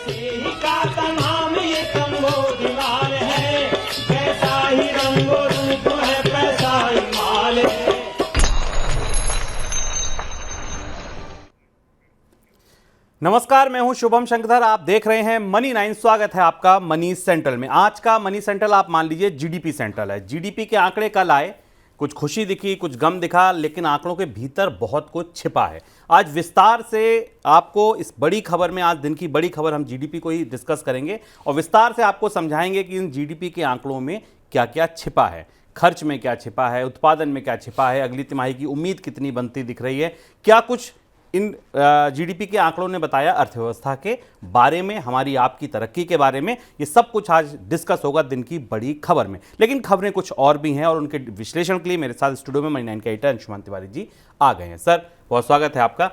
ही का नाम ये कंबोज लाल है, जैसा ही रंगो रूप है पैसा ही माल है। नमस्कार, मैं हूं शुभम शंकर। आप देख रहे हैं मनी 9। स्वागत है आपका मनी सेंट्रल में। आज का मनी सेंट्रल आप मान लीजिए जीडीपी सेंट्रल है। जीडीपी के आंकड़े कल आए, कुछ खुशी दिखी, कुछ गम दिखा, लेकिन आंकड़ों के भीतर बहुत कुछ छिपा है। आज विस्तार से आपको इस बड़ी खबर में, आज दिन की बड़ी खबर, हम जीडीपी को ही डिस्कस करेंगे और विस्तार से आपको समझाएंगे कि इन जीडीपी के आंकड़ों में क्या क्या छिपा है, खर्च में क्या छिपा है, उत्पादन में क्या छिपा है, अगली तिमाही की उम्मीद कितनी बनती दिख रही है, क्या कुछ इन जीडीपी के आंकड़ों ने बताया अर्थव्यवस्था के बारे में, हमारी आपकी तरक्की के बारे में। ये सब कुछ आज डिस्कस होगा दिन की बड़ी खबर में। लेकिन खबरें कुछ और भी हैं और उनके विश्लेषण के लिए मेरे साथ स्टूडियो में मनी 9 के एडिटर अंशुमान तिवारी जी आ गए हैं। सर, बहुत स्वागत है आपका।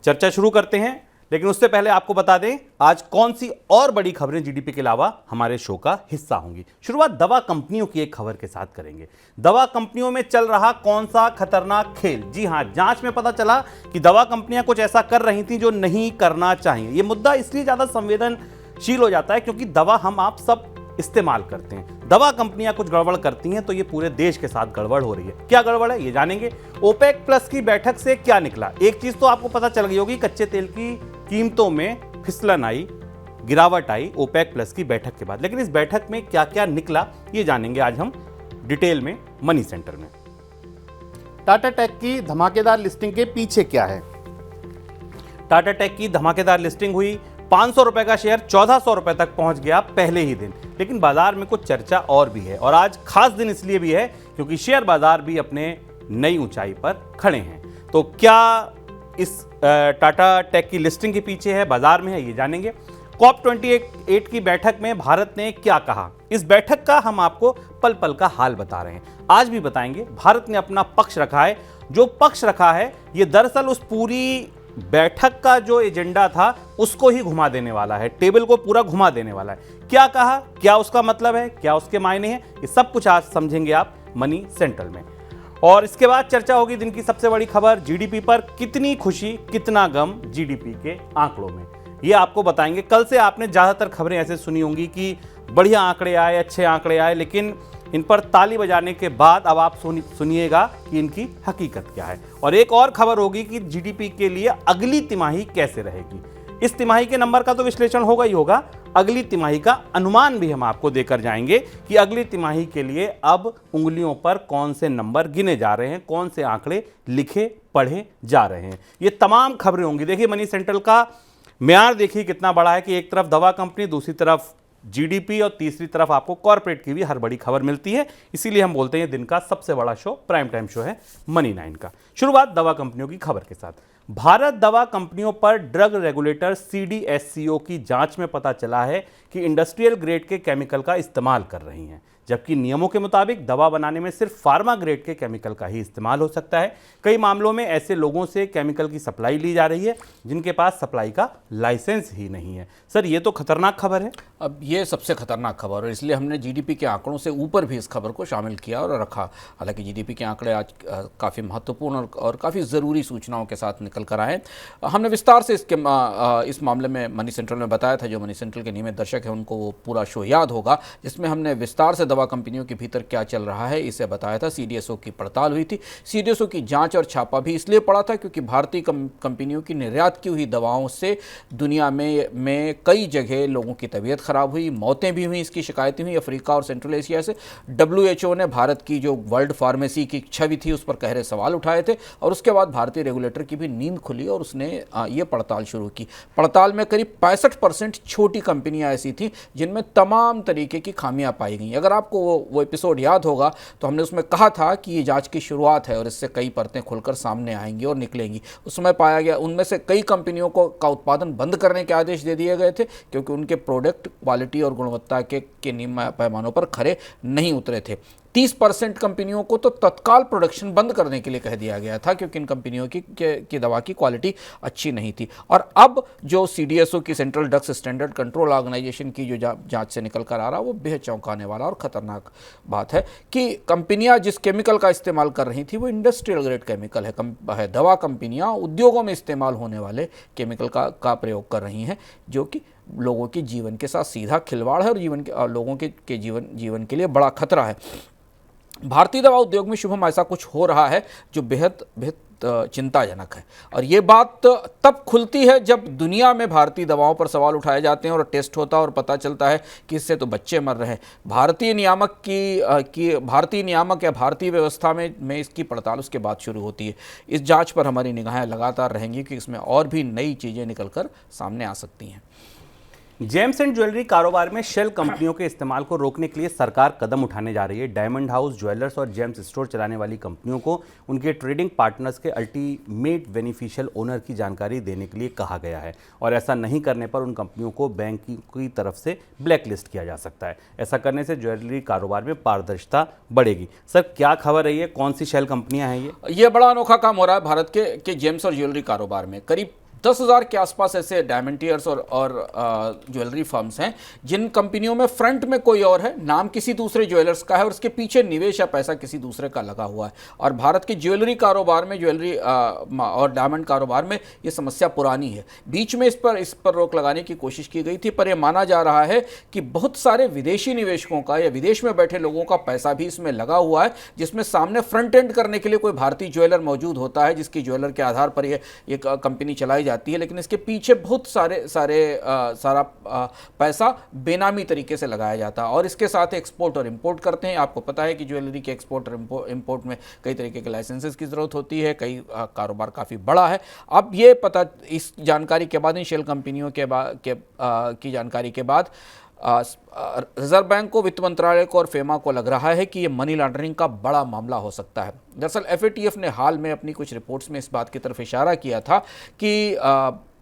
चर्चा शुरू करते हैं, लेकिन उससे पहले आपको बता दें आज कौन सी और बड़ी खबरें जीडीपी के अलावा हमारे शो का हिस्सा होंगी। शुरुआत दवा कंपनियों की एक खबर के साथ करेंगे। दवा कंपनियों में चल रहा कौन सा खतरनाक खेल? जी हां, जांच में पता चला कि दवा कंपनियां कुछ ऐसा कर रही थी जो नहीं करना चाहिए। यह मुद्दा इसलिए ज्यादा संवेदनशील हो जाता है क्योंकि दवा हम आप सब इस्तेमाल करते हैं। दवा कंपनियां कुछ गड़बड़ करती हैं तो ये पूरे देश के साथ गड़बड़ हो रही है। क्या गड़बड़ है ये जानेंगे। ओपेक प्लस की बैठक से क्या निकला? एक चीज तो आपको पता चल गई होगी, कच्चे तेल की कीमतों में फिसलन आई, गिरावट आई ओपेक प्लस की बैठक के बाद। लेकिन इस बैठक में क्या क्या निकला ये जानेंगे आज हम डिटेल में मनी सेंटर में। टाटा टेक की धमाकेदार लिस्टिंग के पीछे क्या है? टाटा टेक की धमाकेदार लिस्टिंग हुई, 500 रुपए का शेयर 1400 रुपए तक पहुंच गया पहले ही दिन। लेकिन बाजार में कुछ चर्चा और भी है और आज खास दिन इसलिए भी है क्योंकि शेयर बाजार भी अपने नई ऊंचाई पर खड़े हैं। तो क्या इस टाटा टेक की लिस्टिंग के पीछे है, बाजार में है, ये जानेंगे। COP 28 की बैठक में भारत ने क्या कहा, इस बैठक का हम आपको पल पल का हाल बता रहे हैं। आज भी बताएंगे। भारत ने अपना पक्ष रखा है। जो पक्ष रखा है ये दरअसल उस पूरी बैठक का जो एजेंडा था उसको ही घुमा देने वाला है, टेबल को पूरा घुमा देने वाला है। क्या कहा, क्या उसका मतलब है, क्या उसके मायने हैं, ये सब कुछ आज समझेंगे आप मनी सेंट्रल में। और इसके बाद चर्चा होगी दिन की सबसे बड़ी खबर, जीडीपी पर कितनी खुशी कितना गम जीडीपी के आंकड़ों में, ये आपको बताएंगे। कल से आपने ज्यादातर खबरें ऐसे सुनी होंगी कि बढ़िया आंकड़े आए, अच्छे आंकड़े आए, लेकिन इन पर ताली बजाने के बाद अब आप सुनिएगा कि इनकी हकीकत क्या है। और एक और खबर होगी कि जीडीपी के लिए अगली तिमाही कैसे रहेगी। इस तिमाही के नंबर का तो विश्लेषण होगा ही होगा, अगली तिमाही का अनुमान भी हम आपको देकर जाएंगे कि अगली तिमाही के लिए अब उंगलियों पर कौन से नंबर गिने जा रहे हैं, कौन से आंकड़े लिखे पढ़े जा रहे हैं। ये तमाम खबरें होंगी। देखिए मनी सेंट्रल का म्यार देखिए कितना बड़ा है कि एक तरफ दवा कंपनी, दूसरी तरफ जीडीपी और तीसरी तरफ आपको कॉर्पोरेट की भी हर बड़ी खबर मिलती है। इसीलिए हम बोलते हैं दिन का सबसे बड़ा शो, प्राइम टाइम शो है मनी 9 का। शुरुआत दवा कंपनियों की खबर के साथ। भारत दवा कंपनियों पर ड्रग रेगुलेटर सीडीएससीओ की जांच में पता चला है कि इंडस्ट्रियल ग्रेड के केमिकल का इस्तेमाल कर रही हैं, जबकि नियमों के मुताबिक दवा बनाने में सिर्फ फार्मा ग्रेड के केमिकल का ही इस्तेमाल हो सकता है। कई मामलों में ऐसे लोगों से केमिकल की सप्लाई ली जा रही है जिनके पास सप्लाई का लाइसेंस ही नहीं है। सर, ये तो खतरनाक खबर है। अब ये सबसे खतरनाक खबर है, इसलिए हमने जीडीपी के आंकड़ों से ऊपर भी इस खबर को शामिल किया और रखा। हालांकि जीडीपी के आंकड़े आज काफ़ी महत्वपूर्ण और काफ़ी ज़रूरी सूचनाओं के साथ निकल कर आए। हमने विस्तार से इस मामले में मनी सेंट्रल में बताया था। जो मनी सेंट्रल के नियमित दर्शक हैं उनको वो पूरा शो याद होगा, जिसमें हमने विस्तार से दवा कंपनियों के भीतर क्या चल रहा है इसे बताया था। सीडीएसओ की पड़ताल हुई थी। सीडीएसओ की जांच और छापा भी इसलिए पड़ा था क्योंकि भारतीय कंपनियों की निर्यात की हुई दवाओं से दुनिया में कई जगह लोगों की तबीयत खराब हुई, मौतें भी हुई, इसकी शिकायतें हुई अफ्रीका और सेंट्रल एशिया से। WHO ने भारत की जो वर्ल्ड फार्मेसी की छवि थी उस पर गहरे सवाल उठाए थे और उसके बाद भारतीय रेगुलेटर की भी नींद खुली और उसने ये पड़ताल शुरू की। पड़ताल में करीब 65% छोटी कंपनियां ऐसी थीं जिनमें तमाम तरीके की खामियां पाई गई। अगर आपको वो एपिसोड याद होगा तो हमने उसमें कहा था कि ये जांच की शुरुआत है और इससे कई परतें खुलकर सामने आएंगी और निकलेंगी। उस समय पाया गया उनमें से कई कंपनियों का उत्पादन बंद करने के आदेश दे दिए गए थे क्योंकि उनके प्रोडक्ट क्वालिटी और गुणवत्ता के नियम पैमानों पर खरे नहीं उतरे थे। 30% कंपनियों को तो तत्काल प्रोडक्शन बंद करने के लिए कह दिया गया था क्योंकि इन कंपनियों की दवा की क्वालिटी अच्छी नहीं थी। और अब जो सीडीएसओ की central drugs standard control organisation की जो जांच से निकल कर आ रहा है वो बेहद चौंकाने वाला और ख़तरनाक बात है कि कंपनियां जिस केमिकल का इस्तेमाल कर रही थी वो इंडस्ट्रियल ग्रेड केमिकल है। दवा कंपनियां उद्योगों में इस्तेमाल होने वाले केमिकल का प्रयोग कर रही हैं जो कि लोगों के जीवन के साथ सीधा खिलवाड़ है और लोगों के जीवन के लिए बड़ा खतरा है। भारतीय दवा उद्योग में शुभम ऐसा कुछ हो रहा है जो बेहद बेहद चिंताजनक है, और ये बात तब खुलती है जब दुनिया में भारतीय दवाओं पर सवाल उठाए जाते हैं और टेस्ट होता है और पता चलता है कि इससे तो बच्चे मर रहे हैं। भारतीय नियामक या भारतीय व्यवस्था में इसकी पड़ताल उसके बाद शुरू होती है। इस जांच पर हमारी निगाहें लगातार रहेंगी कि इसमें और भी नई चीज़ें निकलकर सामने आ सकती हैं। जेम्स एंड ज्वेलरी कारोबार में शेल कंपनियों के इस्तेमाल को रोकने के लिए सरकार कदम उठाने जा रही है। डायमंड हाउस ज्वेलर्स और जेम्स स्टोर चलाने वाली कंपनियों को उनके ट्रेडिंग पार्टनर्स के अल्टीमेट बेनिफिशियल ओनर की जानकारी देने के लिए कहा गया है, और ऐसा नहीं करने पर उन कंपनियों को बैंक की तरफ से ब्लैकलिस्ट किया जा सकता है। ऐसा करने से ज्वेलरी कारोबार में पारदर्शिता बढ़ेगी। सर, क्या खबर रही है, कौन सी शेल कंपनियां हैं ये बड़ा अनोखा काम हो रहा है भारत के जेम्स और ज्वेलरी कारोबार में। करीब 10,000 के आसपास ऐसे डायमंटियर्स और ज्वेलरी फर्म्स हैं जिन कंपनियों में फ्रंट में कोई और है, नाम किसी दूसरे ज्वेलर्स का है और उसके पीछे निवेश या पैसा किसी दूसरे का लगा हुआ है। और भारत के ज्वेलरी कारोबार में, ज्वेलरी और डायमंड कारोबार में ये समस्या पुरानी है। बीच में इस पर रोक लगाने की कोशिश की गई थी, पर यह माना जा रहा है कि बहुत सारे विदेशी निवेशकों का या विदेश में बैठे लोगों का पैसा भी इसमें लगा हुआ है, जिसमें सामने फ्रंट एंड करने के लिए कोई भारतीय ज्वेलर मौजूद होता है जिसकी ज्वेलर के आधार पर ये कंपनी चलाई जाती है, लेकिन इसके पीछे बहुत सारा पैसा बेनामी तरीके से लगाया जाता है और इसके साथ एक्सपोर्ट और इंपोर्ट करते हैं। आपको पता है कि ज्वेलरी के एक्सपोर्ट और इंपोर्ट में कई तरीके के लाइसेंसेस की जरूरत होती है, कई कारोबार काफ़ी बड़ा है। अब ये पता, इस जानकारी के बाद, इन शेल कंपनियों की जानकारी के बाद रिजर्व बैंक को, वित्त मंत्रालय को और फेमा को लग रहा है कि ये मनी लॉन्ड्रिंग का बड़ा मामला हो सकता है। दरअसल FATF ने हाल में अपनी कुछ रिपोर्ट्स में इस बात की तरफ इशारा किया था कि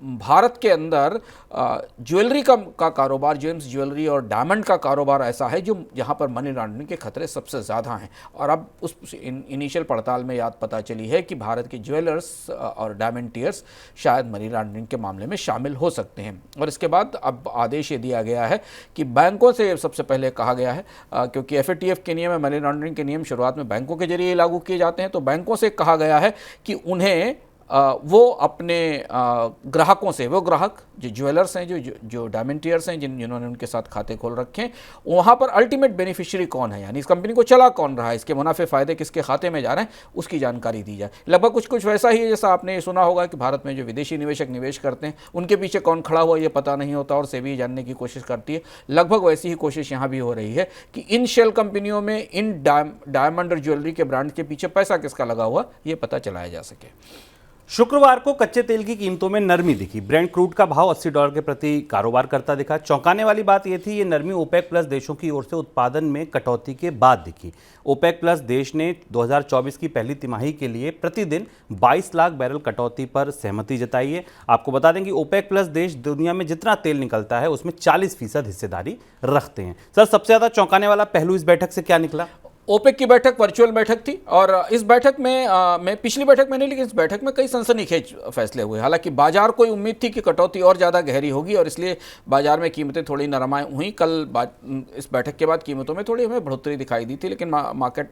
भारत के अंदर ज्वेलरी का कारोबार, जेम्स ज्वेलरी और डायमंड का कारोबार ऐसा है जो जहां पर मनी लॉन्ड्रिंग के खतरे सबसे ज़्यादा हैं। और अब उस इनिशियल पड़ताल में याद पता चली है कि भारत के ज्वेलर्स और डायमंटियर्स शायद मनी लॉन्ड्रिंग के मामले में शामिल हो सकते हैं। और इसके बाद अब आदेश ये दिया गया है कि बैंकों से सबसे पहले कहा गया है, क्योंकि FATF के नियम, मनी लॉन्ड्रिंग के नियम शुरुआत में बैंकों के जरिए लागू किए जाते हैं, तो बैंकों से कहा गया है कि उन्हें वो अपने ग्राहकों से, वो ग्राहक जो ज्वेलर्स हैं, जो डायमंटियर्स हैं, जिन्होंने उनके साथ खाते खोल रखे हैं, वहाँ पर अल्टीमेट बेनिफिशियरी कौन है, यानी इस कंपनी को चला कौन रहा है, इसके मुनाफे फ़ायदे किसके खाते में जा रहे हैं, उसकी जानकारी दी जाए। लगभग कुछ वैसा ही है जैसा आपने ये सुना होगा कि भारत में जो विदेशी निवेशक निवेश करते हैं उनके पीछे कौन खड़ा हुआ ये पता नहीं होता और सेबी जानने की कोशिश करती है। लगभग वैसी ही कोशिश यहाँ भी हो रही है कि इन शेल कंपनियों में, इन डायमंड और ज्वेलरी के ब्रांड के पीछे पैसा किसका लगा हुआ ये पता चलाया जा सके। शुक्रवार को कच्चे तेल की कीमतों में नरमी दिखी। ब्रेंट क्रूड का भाव $80 के प्रति कारोबार करता दिखा। चौंकाने वाली बात यह थी, ये नरमी ओपेक प्लस देशों की ओर से उत्पादन में कटौती के बाद दिखी। ओपेक प्लस देश ने 2024 की पहली तिमाही के लिए प्रतिदिन 22 लाख बैरल कटौती पर सहमति जताई है। आपको बता दें कि ओपेक प्लस देश दुनिया में जितना तेल निकलता है उसमें 40% हिस्सेदारी रखते हैं। सर, सबसे ज़्यादा चौंकाने वाला पहलू इस बैठक से क्या निकला? ओपेक की बैठक वर्चुअल बैठक थी और इस बैठक में मैं पिछली बैठक में नहीं, लेकिन इस बैठक में कई सनसनीखेज फैसले हुए। हालांकि बाजार को उम्मीद थी कि कटौती और ज़्यादा गहरी होगी और इसलिए बाजार में कीमतें थोड़ी नरमाई हुई। कल इस बैठक के बाद कीमतों में थोड़ी हमें बढ़ोतरी दिखाई दी थी, लेकिन मार्केट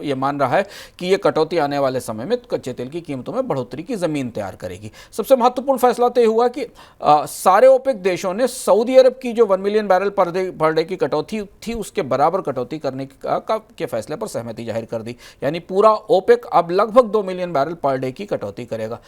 ये मान रहा है कि ये कटौती आने वाले समय में कच्चे तेल की कीमतों में बढ़ोतरी की ज़मीन तैयार करेगी। सबसे महत्वपूर्ण फैसला तो हुआ कि सारे ओपेक देशों ने सऊदी अरब की जो 1 मिलियन बैरल पर डे की कटौती थी उसके बराबर कटौती करने के फैसले पर सहमति जाहिर कर दी। यानी पूरा ओपेक अब लगभग 2 मिलियन बैरल पर डे की कटौती करेगा।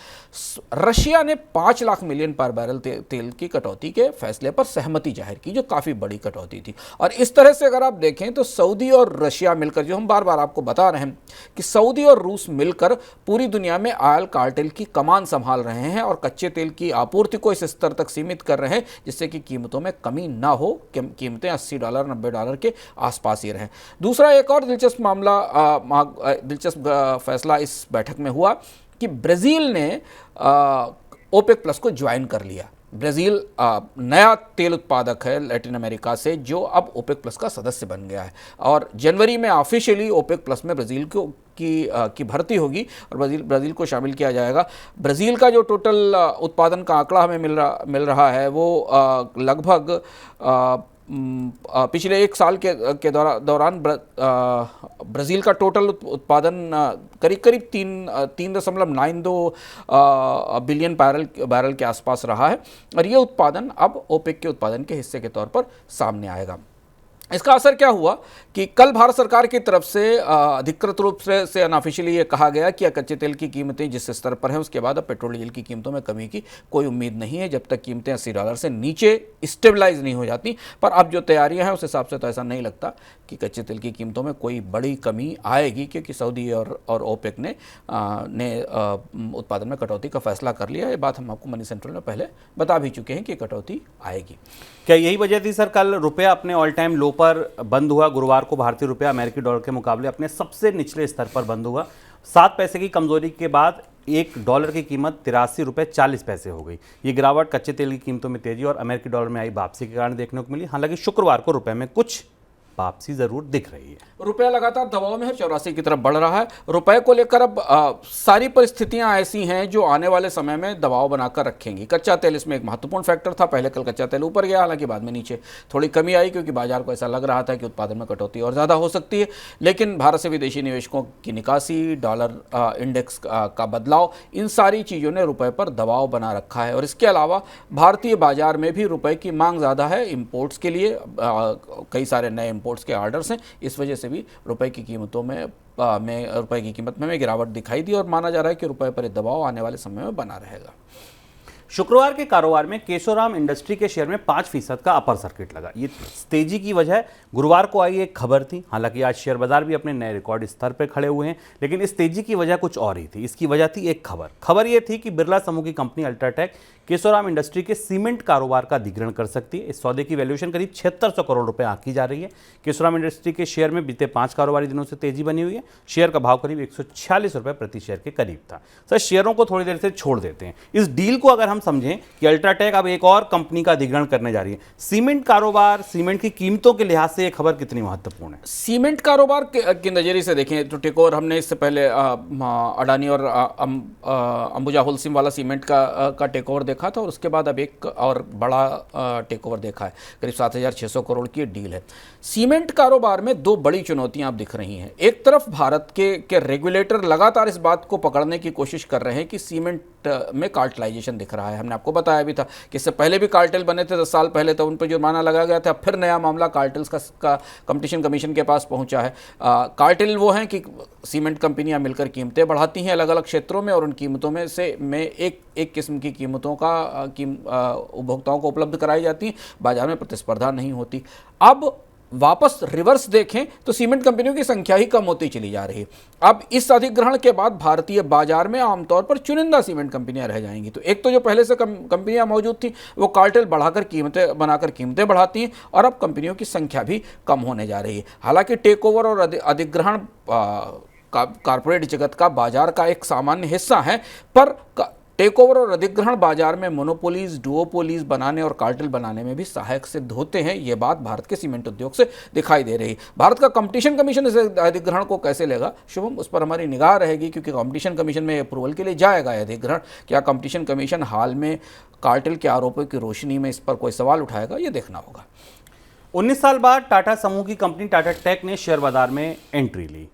रशिया ने 5 लाख मिलियन पर बैरल तेल की कटौती के फैसले पर सहमति जाहिर की, जो काफी बड़ी कटौती थी। और इस तरह से अगर आप देखें तो सऊदी और रशिया मिलकर, जो हम बार बार आपको बता रहे हैं कि सऊदी और रूस मिलकर पूरी दुनिया में ऑयल कार्टेल की कमान संभाल रहे हैं और कच्चे तेल की आपूर्ति को इस स्तर तक सीमित कर रहे हैं जिससे कि कीमतों में कमी ना हो, कीमतें $80 $90 के आसपास ही रहें। दूसरा एक और दिलचस्प फैसला इस बैठक में हुआ कि ब्राज़ील ने ओपेक प्लस को ज्वाइन कर लिया। ब्राज़ील नया तेल उत्पादक है लैटिन अमेरिका से, जो अब ओपेक प्लस का सदस्य बन गया है और जनवरी में ऑफिशियली ओपेक प्लस में ब्राज़ील की भर्ती होगी और ब्राज़ील को शामिल किया जाएगा। ब्राज़ील का जो टोटल उत्पादन का आंकड़ा हमें मिल रहा है वो लगभग पिछले एक साल के दौरान ब्राज़ील का टोटल उत्पादन करीब करीब 3.92 बिलियन बैरल के आसपास रहा है और ये उत्पादन अब ओपेक के उत्पादन के हिस्से के तौर पर सामने आएगा। इसका असर क्या हुआ कि कल भारत सरकार की तरफ से अधिकृत रूप से अनऑफिशियली ये कहा गया कि कच्चे तेल की कीमतें जिस स्तर पर हैं उसके बाद अब पेट्रोल डीजल की कीमतों में कमी की कोई उम्मीद नहीं है जब तक कीमतें $80 से नीचे स्टेबलाइज नहीं हो जाती। पर अब जो तैयारियां हैं उस हिसाब से तो ऐसा नहीं लगता कि कच्चे तेल की कीमतों में कोई बड़ी कमी आएगी, क्योंकि सऊदी और ओपेक ने उत्पादन में कटौती का फैसला कर लिया। ये बात हम आपको मनी सेंट्रल में पहले बता भी चुके हैं कि कटौती आएगी। क्या यही वजह थी सर कल रुपया अपने ऑल टाइम लो पर बंद हुआ? गुरुवार को भारतीय रुपया अमेरिकी डॉलर के मुकाबले अपने सबसे निचले स्तर पर बंद हुआ। 7 पैसे की कमजोरी के बाद $1 की कीमत ₹83.40 हो गई। ये गिरावट कच्चे तेल की कीमतों में तेजी और अमेरिकी डॉलर में आई वापसी के कारण देखने को मिली। हालांकि शुक्रवार को रुपए में कुछ वापसी जरूर दिख रही है। रुपया लगातार दबाव में है, 84 की तरफ बढ़ रहा है। रुपए को लेकर अब सारी परिस्थितियां ऐसी हैं जो आने वाले समय में दबाव बनाकर रखेंगी। कच्चा तेल इसमें एक महत्वपूर्ण फैक्टर था। पहले कल कच्चा तेल ऊपर गया, हालांकि बाद में नीचे थोड़ी कमी आई, क्योंकि बाजार को ऐसा लग रहा था कि उत्पादन में कटौती और ज़्यादा हो सकती है। लेकिन भारत से विदेशी निवेशकों की निकासी, डॉलर इंडेक्स का बदलाव, इन सारी चीज़ों ने रुपए पर दबाव बना रखा है। और इसके अलावा भारतीय बाजार में भी रुपए की मांग ज़्यादा है इम्पोर्ट्स के लिए। कई सारे नए इम्पोर्ट्स के ऑर्डर्स हैं, इस वजह से भी रुपए की कीमतों में रुपए की कीमत में गिरावट दिखाई दी और माना जा रहा है कि रुपए पर दबाव आने वाले समय में बना रहेगा। शुक्रवार के कारोबार में केशोराम इंडस्ट्री के शेयर में 5% का अपर सर्किट लगा। ये तेजी की वजह गुरुवार को आई एक खबर थी। हालांकि आज शेयर बाजार भी अपने नए रिकॉर्ड स्तर पर खड़े हुए हैं, लेकिन इस तेजी की वजह कुछ और ही थी। इसकी वजह थी एक खबर ये थी कि बिरला समूह की कंपनी अल्ट्राटेक केशोराम इंडस्ट्री के सीमेंट कारोबार का अधिग्रहण कर सकती है। इस सौदे की वैल्यूएशन करीब 7600 करोड़ रुपए आंकी जा रही है। केशोराम इंडस्ट्री के शेयर में बीते 5 कारोबारी दिनों से तेजी बनी हुई है। शेयर का भाव करीब 146 रुपए प्रति शेयर के करीब था। सर, शेयरों को थोड़ी देर से छोड़ देते हैं। इस डील को अगर हम समझें कि अल्ट्राटेक अब एक और कंपनी का अधिग्रहण करने जा रही है, सीमेंट कारोबार, सीमेंट की कीमतों के लिहाज से यह खबर कितनी महत्वपूर्ण है? सीमेंट कारोबार की नज़रिए से देखें तो टेकओवर हमने इससे पहले अडानी और अंबुजा होलसेल वाला सीमेंट का टेकओवर देखा था और उसके बाद अब एक और बड़ा टेकओवर देखा है। करीब 7600 करोड़ की डील है। सीमेंट कारोबार में दो बड़ी चुनौतियां अब दिख रही हैं। एक तरफ भारत के रेगुलेटर लगातार इस बात को पकड़ने की कोशिश कर रहे हैं कि सीमेंट में कार्टेलाइजेशन दिख रहा है। हमने आपको बताया भी था कि इससे पहले भी कार्टेल बने थे 10 साल पहले, तो उन पर जुर्माना लगा गया था। फिर नया मामला कार्टेल्स का कंपटीशन कमीशन के पास पहुंचा है। कार्टेल वो हैं कि सीमेंट कंपनियां मिलकर कीमतें बढ़ाती हैं अलग अलग क्षेत्रों में और उन कीमतों में से एक किस्म की कीमतों का उपभोक्ताओं को उपलब्ध कराई जाती है। बाजार में प्रतिस्पर्धा नहीं होती। अब वापस रिवर्स देखें तो सीमेंट कंपनियों की संख्या ही कम होती चली जा रही है। अब इस अधिग्रहण के बाद भारतीय बाजार में आमतौर पर चुनिंदा सीमेंट कंपनियां रह जाएंगी। तो एक तो जो पहले से कंपनियां मौजूद थी वो कार्टेल बढ़ाकर कीमतें बढ़ाती हैं और अब कंपनियों की संख्या भी कम होने जा रही है। हालांकि टेक ओवर और अधिग्रहण कॉर्पोरेट जगत का बाजार का एक सामान्य हिस्सा है, पर टेक ओवर और अधिग्रहण बाजार में मोनोपोलीज, डुओपोलीज बनाने और कार्टेल बनाने में भी सहायक सिद्ध होते हैं। ये बात भारत के सीमेंट उद्योग से दिखाई दे रही है। भारत का कंपटीशन कमीशन इस अधिग्रहण को कैसे लेगा, शुभम, उस पर हमारी निगाह रहेगी, क्योंकि कंपटीशन कमीशन में अप्रूवल के लिए जाएगा यह अधिग्रहण। क्या कंपटीशन कमीशन हाल में कार्टेल के आरोपों की रोशनी में इस पर कोई सवाल उठाएगा, ये देखना होगा। 19 साल बाद टाटा समूह की कंपनी टाटा टेक ने शेयर बाजार में एंट्री ली।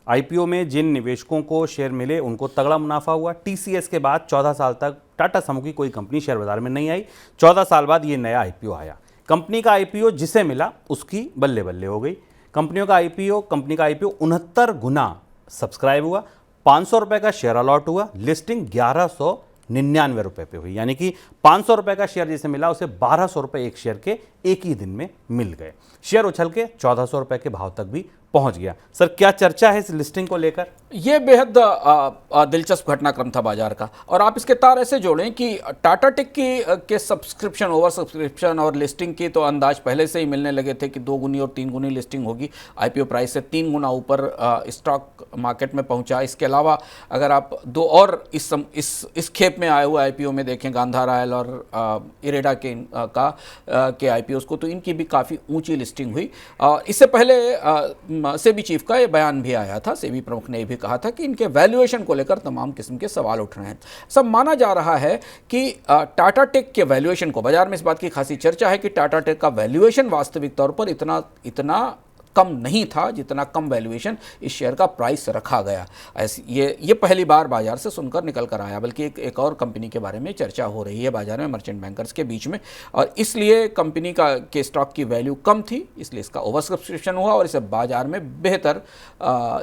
आईपीओ में जिन निवेशकों को शेयर मिले उनको तगड़ा मुनाफा हुआ। टीसीएस के बाद 14 साल तक टाटा समूह की कोई कंपनी शेयर बाजार में नहीं आई। 14 साल बाद ये नया आईपीओ आया। कंपनी का आईपीओ जिसे मिला उसकी बल्ले बल्ले हो गई। कंपनी का आईपीओ 69 गुना सब्सक्राइब हुआ। 500 रुपये का शेयर अलॉट हुआ। लिस्टिंग 1199 रुपये पे हुई, यानी कि 500 रुपये का शेयर जिसे मिला उसे 1200 रुपये एक शेयर के एक ही दिन में मिल गए। शेयर उछल के 1400 रुपये के भाव तक भी पहुंच गया। सर, क्या चर्चा है इस लिस्टिंग को लेकर? यह बेहद दिलचस्प घटनाक्रम था बाजार का। और आप इसके तार ऐसे जोड़ें कि टाटा टेक के सब्सक्रिप्शन, ओवर सब्सक्रिप्शन और लिस्टिंग की तो अंदाज पहले से ही मिलने लगे थे कि 2 गुनी और 3 गुनी लिस्टिंग होगी। आईपीओ प्राइस से 3 गुना ऊपर स्टॉक मार्केट में पहुंचा। इसके अलावा अगर आप दो और इस खेप में आए हुए आईपीओ में देखें, गांधार ऑयल और इरेडा के आईपीओ को, तो इनकी भी काफ़ी ऊंची लिस्टिंग हुई। इससे पहले सेबी चीफ का ये बयान भी आया था। सेबी प्रमुख ने भी कहा था कि इनके वैल्यूएशन को लेकर तमाम किस्म के सवाल उठ रहे हैं। सब माना जा रहा है कि टाटा टेक के वैल्यूएशन को, बाजार में इस बात की खासी चर्चा है कि टाटा टेक का वैल्यूएशन वास्तविक तौर पर इतना कम नहीं था जितना कम वैल्यूएशन इस शेयर का प्राइस रखा गया। ऐसी ये पहली बार बाजार से सुनकर निकल कर आया, बल्कि एक और कंपनी के बारे में चर्चा हो रही है बाजार में मर्चेंट बैंकर्स के बीच में, और इसलिए कंपनी के स्टॉक की वैल्यू कम थी, इसलिए इसका ओवर सब्सक्रिप्शन हुआ और इसे बाजार में बेहतर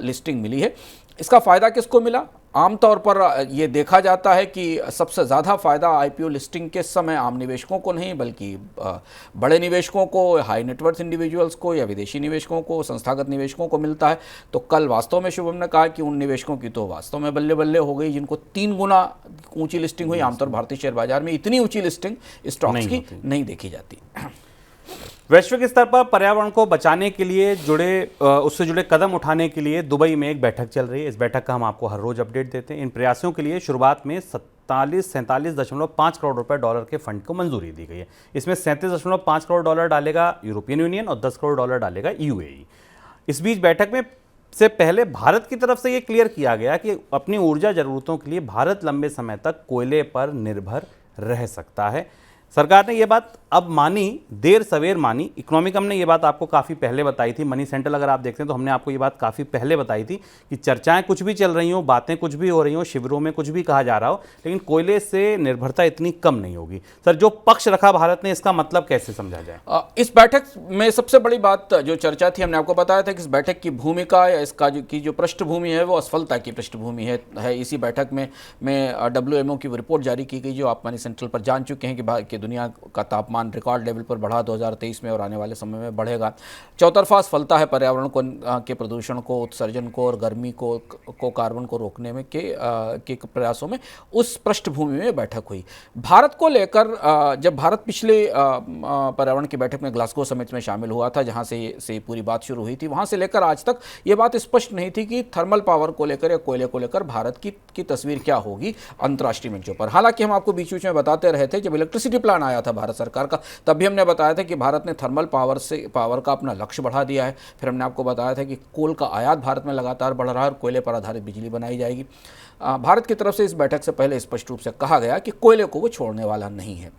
लिस्टिंग मिली है। इसका फ़ायदा किसको मिला? आमतौर पर ये देखा जाता है कि सबसे ज़्यादा फ़ायदा आईपीओ लिस्टिंग के समय आम निवेशकों को नहीं बल्कि बड़े निवेशकों को, हाई नेटवर्थ इंडिविजुअल्स को या विदेशी निवेशकों को, संस्थागत निवेशकों को मिलता है। तो कल वास्तव में शुभम ने कहा कि उन निवेशकों की तो वास्तव में बल्ले बल्ले हो गई जिनको 3 गुना ऊँची लिस्टिंग हुई। आमतौर भारतीय शेयर बाजार में इतनी ऊँची लिस्टिंग स्टॉक्स की नहीं देखी जाती। वैश्विक स्तर पर पर्यावरण को बचाने के लिए उससे जुड़े कदम उठाने के लिए दुबई में एक बैठक चल रही है। इस बैठक का हम आपको हर रोज अपडेट देते हैं। इन प्रयासों के लिए शुरुआत में 47.5 करोड़ रुपए डॉलर के फंड को मंजूरी दी गई है। इसमें 37.5 करोड़ डॉलर डालेगा यूरोपियन यूनियन और 10 करोड़ डॉलर डालेगा यूएई। इस बीच बैठक में से पहले भारत की तरफ से ये क्लियर किया गया कि अपनी ऊर्जा जरूरतों के लिए भारत लंबे समय तक कोयले पर निर्भर रह सकता है। सरकार ने ये बात अब मानी, देर सवेर मानी। इकोनॉमिकम ने ये बात आपको काफ़ी पहले बताई थी। मनी सेंट्रल अगर आप देखते हैं तो हमने आपको ये बात काफ़ी पहले बताई थी कि चर्चाएं कुछ भी चल रही हों, बातें कुछ भी हो रही हों, शिविरों में कुछ भी कहा जा रहा हो, लेकिन कोयले से निर्भरता इतनी कम नहीं होगी। सर, जो पक्ष रखा भारत ने, इसका मतलब कैसे समझा जाए? इस बैठक में सबसे बड़ी बात जो चर्चा थी, हमने आपको बताया था कि इस बैठक की भूमिका या इसका जो पृष्ठभूमि है वो असफलता की पृष्ठभूमि है। इसी बैठक में WMO की रिपोर्ट जारी की गई, जो आप मनी सेंट्रल पर जान चुके हैं कि दुनिया का तापमान रिकॉर्ड लेवल पर बढ़ा 2023 में और आने वाले समय में बढ़ेगा। चौतरफा असफलता है पर्यावरण के प्रदूषण को, उत्सर्जन को और गर्मी को कार्बन को रोकने में के प्रयासों में। उस पृष्ठभूमि में बैठक हुई। भारत को लेकर जब भारत पिछले पर्यावरण की बैठक में ग्लासगो समिट में शामिल हुआ था, जहां से पूरी बात शुरू हुई थी, वहां से लेकर आज तक ये बात स्पष्ट नहीं थी कि थर्मल पावर को लेकर या कोयले को लेकर भारत की तस्वीर क्या होगी अंतर्राष्ट्रीय मंचों पर। हालांकि हम आपको बीच बीच में बताते रहे थे, जब इलेक्ट्रिसिटी प्लान आया था भारत सरकार का, तब भी हमने बताया था कि भारत ने थर्मल पावर का अपना लक्ष्य बढ़ा दिया है। फिर हमने आपको बताया था कि कोल का आयात भारत में लगातार बढ़ रहा है और कोयले पर आधारित बिजली बनाई जाएगी। भारत की तरफ से इस बैठक से पहले स्पष्ट रूप से कहा गया कि कोयले को वो छोड़ने वाला नहीं है,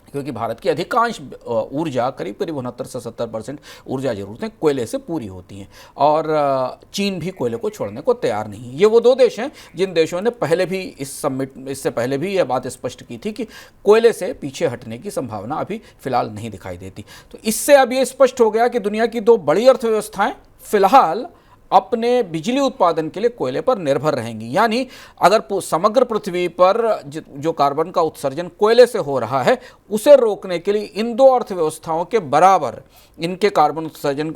क्योंकि भारत की अधिकांश ऊर्जा करीब 69 से 70% ऊर्जा ज़रूरतें कोयले से पूरी होती हैं, और चीन भी कोयले को छोड़ने को तैयार नहीं है। ये वो 2 देश हैं जिन देशों ने पहले भी इससे पहले भी यह बात स्पष्ट की थी कि कोयले से पीछे हटने की संभावना अभी फिलहाल नहीं दिखाई देती। तो इससे अब ये स्पष्ट हो गया कि दुनिया की 2 बड़ी अर्थव्यवस्थाएं फिलहाल अपने बिजली उत्पादन के लिए कोयले पर निर्भर रहेंगी। यानी अगर समग्र पृथ्वी पर जो कार्बन का उत्सर्जन कोयले से हो रहा है, उसे रोकने के लिए इन 2 अर्थव्यवस्थाओं के बराबर, इनके कार्बन उत्सर्जन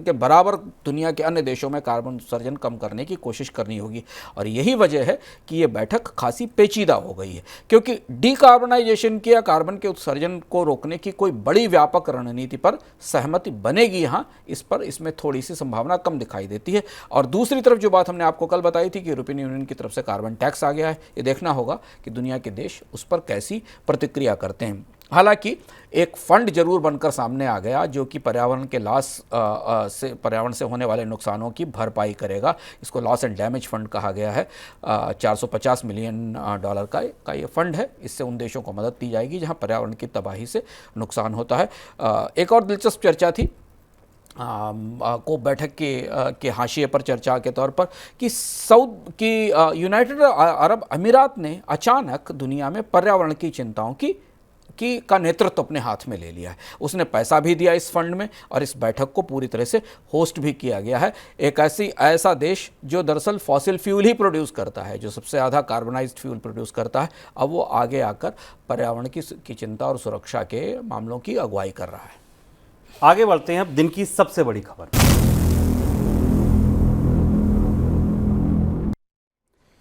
के बराबर दुनिया के अन्य देशों में कार्बन उत्सर्जन कम करने की कोशिश करनी होगी। और यही वजह है कि ये बैठक खासी पेचीदा हो गई है, क्योंकि डीकार्बनाइजेशन की या कार्बन के उत्सर्जन को रोकने की कोई बड़ी व्यापक रणनीति पर सहमति बनेगी यहाँ, इसमें थोड़ी सी संभावना कम दिखाई देती है। और दूसरी तरफ जो बात हमने आपको कल बताई थी कि यूरोपियन यूनियन की तरफ से कार्बन टैक्स आ गया है, ये देखना होगा कि दुनिया के देश उस पर कैसी प्रतिक्रिया करते हैं। हालांकि एक फंड जरूर बनकर सामने आ गया जो कि पर्यावरण से होने वाले नुकसानों की भरपाई करेगा। इसको लॉस एंड डैमेज फंड कहा गया है। $450 मिलियन का ये फंड है। इससे उन देशों को मदद दी जाएगी जहां पर्यावरण की तबाही से नुकसान होता है। एक और दिलचस्प चर्चा थी को बैठक के हाशिए पर चर्चा के तौर पर कि यूनाइटेड अरब अमीरात ने अचानक दुनिया में पर्यावरण की चिंताओं का नेतृत्व अपने हाथ में ले लिया है। उसने पैसा भी दिया इस फंड में और इस बैठक को पूरी तरह से होस्ट भी किया गया है। एक ऐसा देश जो दरअसल फॉसिल फ्यूल ही प्रोड्यूस करता है, जो सबसे ज़्यादा कार्बनाइज्ड फ्यूल प्रोड्यूस करता है, अब वो आगे आकर पर्यावरण की चिंता और सुरक्षा के मामलों की अगुवाई कर रहा है। आगे बढ़ते हैं अब दिन की सबसे बड़ी खबर।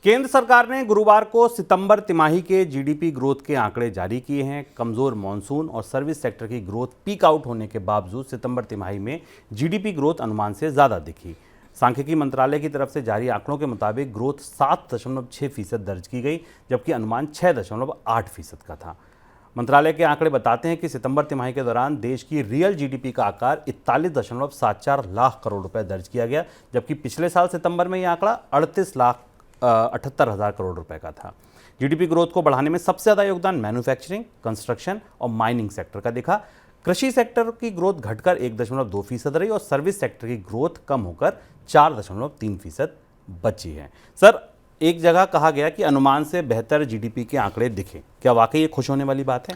केंद्र सरकार ने गुरुवार को सितंबर तिमाही के जीडीपी ग्रोथ के आंकड़े जारी किए हैं। कमजोर मॉनसून और सर्विस सेक्टर की ग्रोथ पीक आउट होने के बावजूद सितंबर तिमाही में जीडीपी ग्रोथ अनुमान से ज़्यादा दिखी। सांख्यिकी मंत्रालय की तरफ से जारी आंकड़ों के मुताबिक ग्रोथ 7.6% दर्ज की गई, जबकि अनुमान 6.8% का था। मंत्रालय के आंकड़े बताते हैं कि सितंबर तिमाही के दौरान देश की रियल जीडीपी का आकार 41.74 लाख करोड़ रुपए दर्ज किया गया, जबकि पिछले साल सितंबर में यह आंकड़ा 38,78,000 करोड़ रुपए का था। जीडीपी ग्रोथ को बढ़ाने में सबसे ज़्यादा योगदान मैन्युफैक्चरिंग, कंस्ट्रक्शन और माइनिंग सेक्टर का दिखा। कृषि सेक्टर की ग्रोथ घटकर 1.2% रही और सर्विस सेक्टर की ग्रोथ कम होकर 4.3% बची है। सर, एक जगह कहा गया कि अनुमान से बेहतर जीडीपी के आंकड़े दिखे, क्या वाकई ये खुश होने वाली बात है?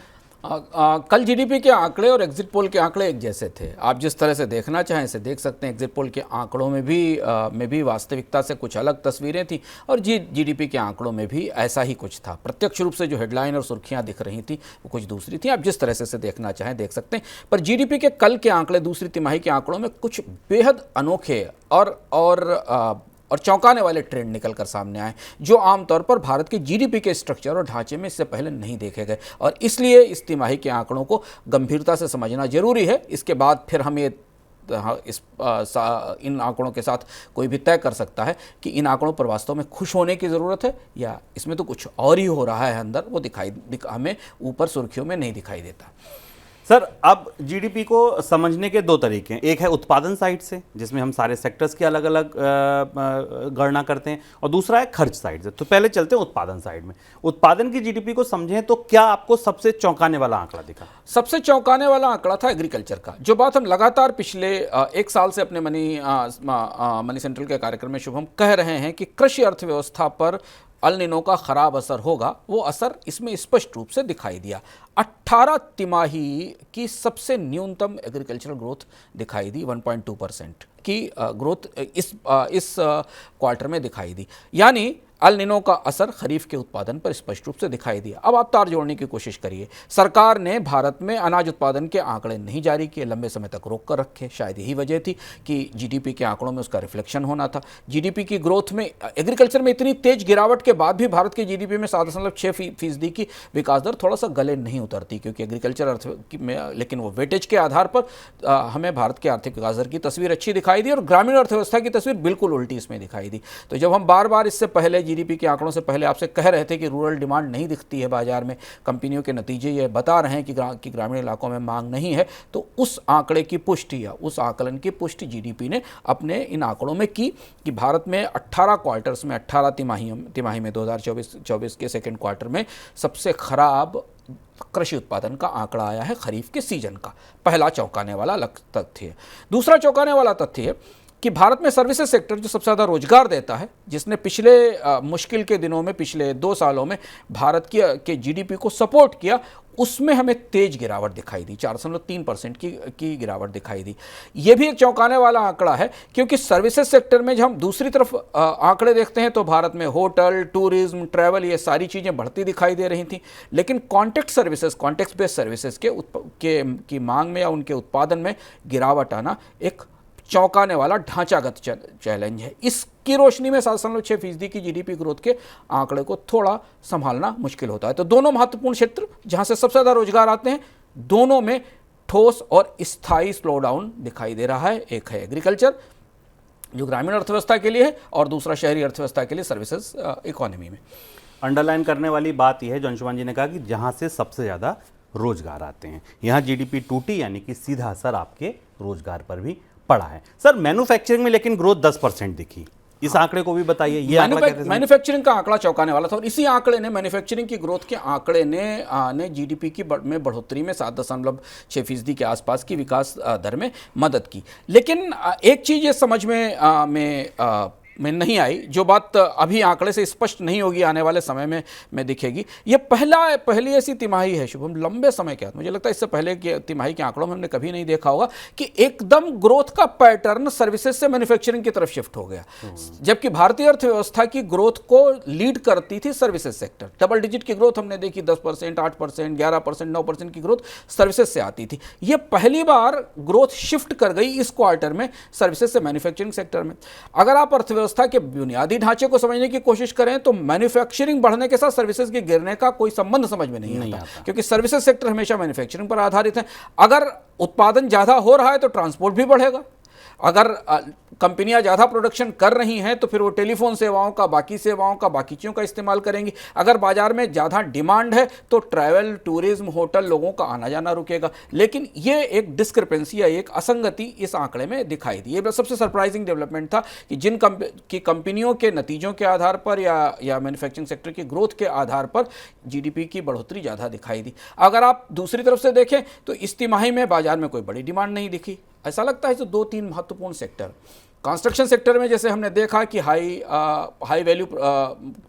कल जीडीपी के आंकड़े और एग्जिट पोल के आंकड़े एक जैसे थे। आप जिस तरह से देखना चाहें इसे देख सकते हैं। एग्जिट पोल के आंकड़ों में भी वास्तविकता से कुछ अलग तस्वीरें थी और जीडीपी के आंकड़ों में भी ऐसा ही कुछ था। प्रत्यक्ष रूप से जो हेडलाइन और सुर्खियां दिख रही थी वो कुछ दूसरी थी। आप जिस तरह से इसे देखना चाहें देख सकते हैं। पर जीडीपी के कल के आंकड़े दूसरी तिमाही के आंकड़ों में कुछ बेहद अनोखे और चौंकाने वाले ट्रेंड निकल कर सामने आए, जो आमतौर पर भारत के जीडीपी के स्ट्रक्चर और ढांचे में इससे पहले नहीं देखे गए। और इसलिए इस तिमाही के आंकड़ों को गंभीरता से समझना जरूरी है। इसके बाद फिर हम इन आंकड़ों के साथ कोई भी तय कर सकता है कि इन आंकड़ों पर वास्तव में खुश होने की ज़रूरत है या इसमें तो कुछ और ही हो रहा है अंदर, वो हमें ऊपर सुर्खियों में नहीं दिखाई देता। सर, अब जीडीपी को समझने के दो तरीके हैं। एक है उत्पादन साइड से, जिसमें हम सारे सेक्टर्स की अलग अलग गणना करते हैं, और दूसरा है खर्च साइड से। तो पहले चलते हैं उत्पादन साइड में। उत्पादन की जीडीपी को समझें तो क्या आपको सबसे चौंकाने वाला आंकड़ा दिखा? सबसे चौंकाने वाला आंकड़ा था एग्रीकल्चर का। जो बात हम लगातार पिछले एक साल से अपने मनी सेंट्रल के कार्यक्रम में शुभम कह रहे हैं कि कृषि अर्थव्यवस्था पर अल नीनो का खराब असर होगा, वो असर इसमें स्पष्ट रूप से दिखाई दिया। 18 तिमाही की सबसे न्यूनतम एग्रीकल्चरल ग्रोथ दिखाई दी। 1.2% की ग्रोथ इस क्वार्टर में दिखाई दी। यानी अल नीनो का असर खरीफ के उत्पादन पर स्पष्ट रूप से दिखाई दिया। अब आप तार जोड़ने की कोशिश करिए। सरकार ने भारत में अनाज उत्पादन के आंकड़े नहीं जारी किए, लंबे समय तक रोक कर रखे। शायद यही वजह थी कि जीडीपी के आंकड़ों में उसका रिफ्लेक्शन होना था। जीडीपी की ग्रोथ में एग्रीकल्चर में इतनी तेज गिरावट के बाद भी भारत की जीडीपी में 7.6% की विकास दर थोड़ा सा गले नहीं उतरती, क्योंकि एग्रीकल्चर अर्थ में, लेकिन वो वेटेज के आधार पर हमें भारत के आर्थिक विकास दर की तस्वीर अच्छी दिखाई दी और ग्रामीण अर्थव्यवस्था की तस्वीर बिल्कुल उल्टी इसमें दिखाई दी। तो जब हम बार बार इससे पहले जीडीपी के आंकड़ों से पहले आपसे कह रहे थे कि रूरल डिमांड नहीं दिखती है बाजार में, कंपनियों के नतीजे ये बता रहे हैं कि ग्रामीण इलाकों में मांग नहीं है, तो उस आंकड़े की पुष्टि या उस आकलन की पुष्टि जीडीपी ने अपने इन आंकड़ों में की कि भारत में 18 क्वार्टर्स में 18 तिमाही में 2024 के सेकेंड क्वार्टर में सबसे खराब कृषि उत्पादन का आंकड़ा आया है खरीफ के सीजन का। पहला चौंकाने वाला तथ्य है। दूसरा चौंकाने वाला तथ्य है कि भारत में सर्विसेज सेक्टर जो सबसे ज़्यादा रोजगार देता है, जिसने पिछले मुश्किल के दिनों में पिछले 2 सालों में भारत के जीडीपी को सपोर्ट किया, उसमें हमें तेज गिरावट दिखाई दी। 4.3% की गिरावट दिखाई दी। यह भी एक चौंकाने वाला आंकड़ा है, क्योंकि सर्विसेज सेक्टर में जब हम दूसरी तरफ आंकड़े देखते हैं तो भारत में होटल, टूरिज्म, ट्रैवल, ये सारी चीज़ें बढ़ती दिखाई दे रही थी। लेकिन कॉन्टेक्ट बेस्ड सर्विसेज की मांग में या उनके उत्पादन में गिरावट आना एक चौंकाने वाला ढांचागत चैलेंज है। इसकी रोशनी में 7.6% की जीडीपी ग्रोथ के आंकड़े को थोड़ा संभालना मुश्किल होता है। तो दोनों महत्वपूर्ण क्षेत्र जहां से सबसे ज़्यादा रोजगार आते हैं, दोनों में ठोस और स्थायी स्लोडाउन दिखाई दे रहा है। एक है एग्रीकल्चर जो ग्रामीण अर्थव्यवस्था के लिए है, और दूसरा शहरी अर्थव्यवस्था के लिए सर्विसेज इकोनॉमी में। अंडरलाइन करने वाली बात यह है जो अंशुमान जी ने कहा कि जहां से सबसे ज़्यादा रोजगार आते हैं, यहाँ जीडीपी टूटी, यानी कि सीधा असर आपके रोजगार पर भी पड़ा है। सर, मैन्युफैक्चरिंग में लेकिन ग्रोथ 10% दिखी। इस आंकड़े को भी बताइए। ये मैन्युफैक्चरिंग का आंकड़ा चौंकाने वाला था और इसी आंकड़े ने, मैन्युफैक्चरिंग की ग्रोथ के आंकड़े ने जीडीपी की में बढ़ोतरी में 7.6% के आसपास की विकास दर में मदद की। लेकिन एक चीज़ ये समझ में नहीं आई, जो बात अभी आंकड़े से स्पष्ट नहीं होगी, आने वाले समय में दिखेगी। ये पहली ऐसी तिमाही है शुभम लंबे समय के बाद, मुझे लगता है इससे पहले की तिमाही के आंकड़ों में हमने कभी नहीं देखा होगा कि एकदम ग्रोथ का पैटर्न सर्विसेज से मैन्युफैक्चरिंग की तरफ शिफ्ट हो गया। जबकि भारतीय अर्थव्यवस्था की ग्रोथ को लीड करती थी सर्विसेज सेक्टर। डबल डिजिट की ग्रोथ हमने देखी, 10%, 8%, 11%, 9% की ग्रोथ सर्विसेज से आती थी। ये पहली बार ग्रोथ शिफ्ट कर गई इस क्वार्टर में सर्विसेज से मैन्युफैक्चरिंग सेक्टर में। अगर आप अर्थव्यवस्था के बुनियादी ढांचे को समझने की कोशिश करें तो मैन्युफैक्चरिंग बढ़ने के साथ सर्विसेज के गिरने का कोई संबंध समझ में नहीं आता, क्योंकि सर्विसेज सेक्टर हमेशा मैन्युफैक्चरिंग पर आधारित है। अगर उत्पादन ज्यादा हो रहा है तो ट्रांसपोर्ट भी बढ़ेगा। अगर कंपनियां ज़्यादा प्रोडक्शन कर रही हैं तो फिर वो टेलीफोन सेवाओं का, बाकी सेवाओं का, बाकी चीज़ों का इस्तेमाल करेंगी। अगर बाजार में ज़्यादा डिमांड है तो ट्रैवल, टूरिज्म, होटल, लोगों का आना जाना रुकेगा। लेकिन ये एक डिस्क्रिपेंसी या एक असंगति इस आंकड़े में दिखाई दी। ये सबसे सरप्राइजिंग डेवलपमेंट था कि जिन कंपनियों के नतीजों के आधार पर या मैन्युफैक्चरिंग सेक्टर की ग्रोथ के आधार पर जीडीपी की बढ़ोतरी ज़्यादा दिखाई दी। अगर आप दूसरी तरफ से देखें तो इस तिमाही में बाजार में कोई बड़ी डिमांड नहीं दिखी। ऐसा लगता है तो 2-3 महत्वपूर्ण सेक्टर, कंस्ट्रक्शन सेक्टर में जैसे हमने देखा कि हाई वैल्यू